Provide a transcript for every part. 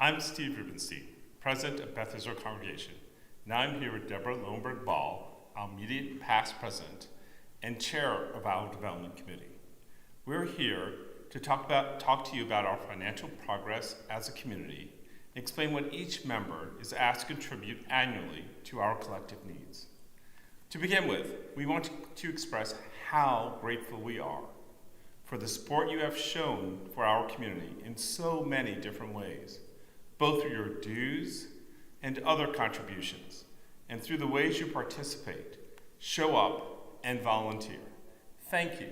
I'm Steve Rubenstein, President of Beth Israel Congregation. Now I'm here with Deborah Loewenberg Ball, our immediate past president and chair of our development committee. We're here to talk to you about our financial progress as a community and explain what each member is asked to contribute annually to our collective needs. To begin with, we want to express how grateful we are for the support you have shown for our community in so many different ways, both through your dues and other contributions, and through the ways you participate, show up, and volunteer. Thank you.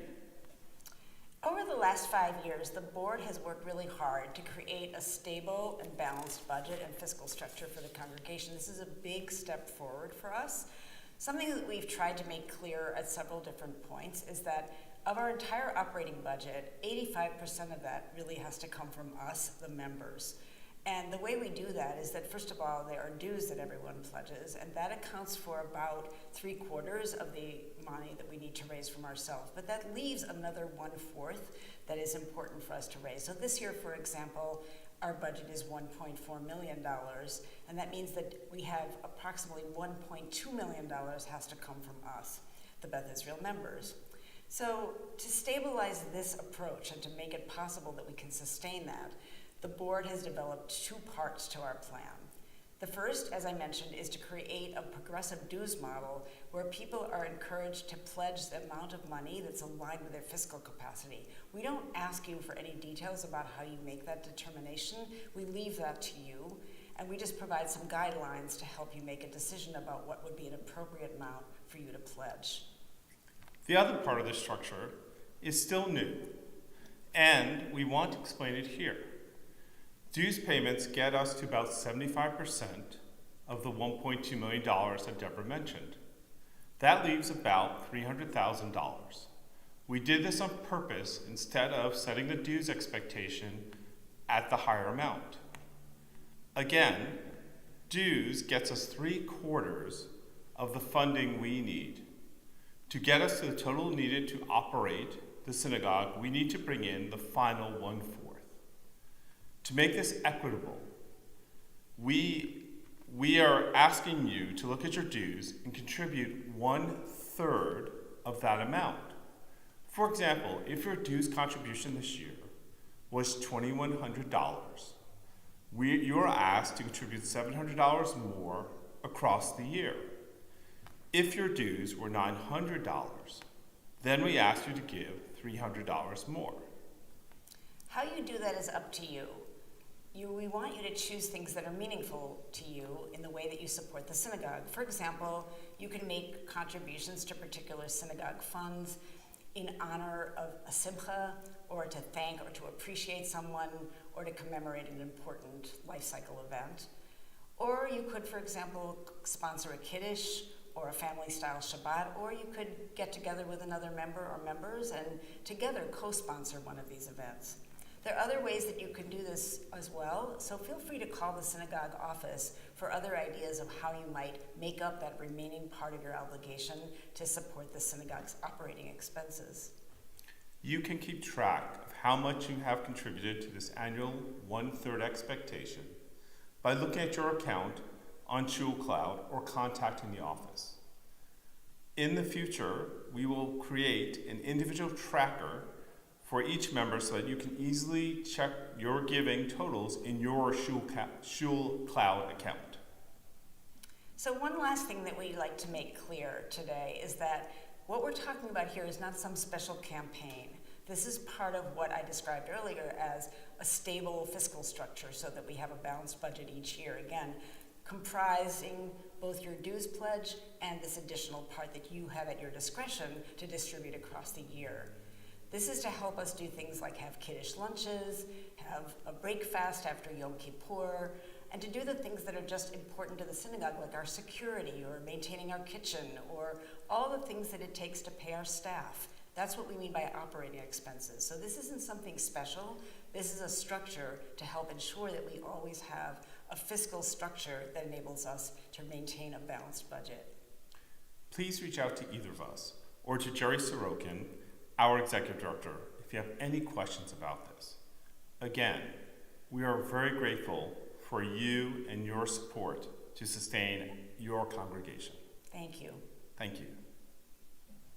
Over the last 5 years, the board has worked really hard to create a stable and balanced budget and fiscal structure for the congregation. This is a big step forward for us. Something that we've tried to make clear at several different points is that of our entire operating budget, 85% of that really has to come from us, the members. And the way we do that is that, first of all, there are dues that everyone pledges, and that accounts for about 3/4 of the money that we need to raise from ourselves. But that leaves another 1/4 that is important for us to raise. So this year, for example, our budget is $1.4 million, and that means that we have approximately $1.2 million has to come from us, the Beth Israel members. So to stabilize this approach and to make it possible that we can sustain that, the board has developed 2 parts to our plan. The first, as I mentioned, is to create a progressive dues model where people are encouraged to pledge the amount of money that's aligned with their fiscal capacity. We don't ask you for any details about how you make that determination. We leave that to you, and we just provide some guidelines to help you make a decision about what would be an appropriate amount for you to pledge. The other part of the structure is still new, and we want to explain it here. Dues payments get us to about 75% of the $1.2 million that Deborah mentioned. That leaves about $300,000. We did this on purpose instead of setting the dues expectation at the higher amount. Again, dues gets us 3/4 of the funding we need. To get us to the total needed to operate the synagogue, we need to bring in the final 1/4. To make this equitable, we are asking you to look at your dues and contribute 1/3 of that amount. For example, if your dues contribution this year was $2,100, you are asked to contribute $700 more across the year. If your dues were $900, then we ask you to give $300 more. How you do that is up to you. We want you to choose things that are meaningful to you in the way that you support the synagogue. For example, you can make contributions to particular synagogue funds in honor of a simcha, or to thank or to appreciate someone, or to commemorate an important life cycle event. Or you could, for example, sponsor a kiddush or a family-style Shabbat, or you could get together with another member or members and together co-sponsor one of these events. There are other ways that you can do this as well, so feel free to call the synagogue office for other ideas of how you might make up that remaining part of your obligation to support the synagogue's operating expenses. You can keep track of how much you have contributed to this annual 1/3 expectation by looking at your account on Shul Cloud or contacting the office. In the future, we will create an individual tracker for each member so that you can easily check your giving totals in your Shul Cloud account. So one last thing that we'd like to make clear today is that what we're talking about here is not some special campaign. This is part of what I described earlier as a stable fiscal structure so that we have a balanced budget each year. Again, comprising both your dues pledge and this additional part that you have at your discretion to distribute across the year. This is to help us do things like have kiddush lunches, have a break fast after Yom Kippur, and to do the things that are just important to the synagogue, like our security or maintaining our kitchen or all the things that it takes to pay our staff. That's what we mean by operating expenses. So this isn't something special. This is a structure to help ensure that we always have a fiscal structure that enables us to maintain a balanced budget. Please reach out to either of us or to Jerry Sorokin, our executive director, if you have any questions about this. Again, we are very grateful for you and your support to sustain your congregation. Thank you. Thank you.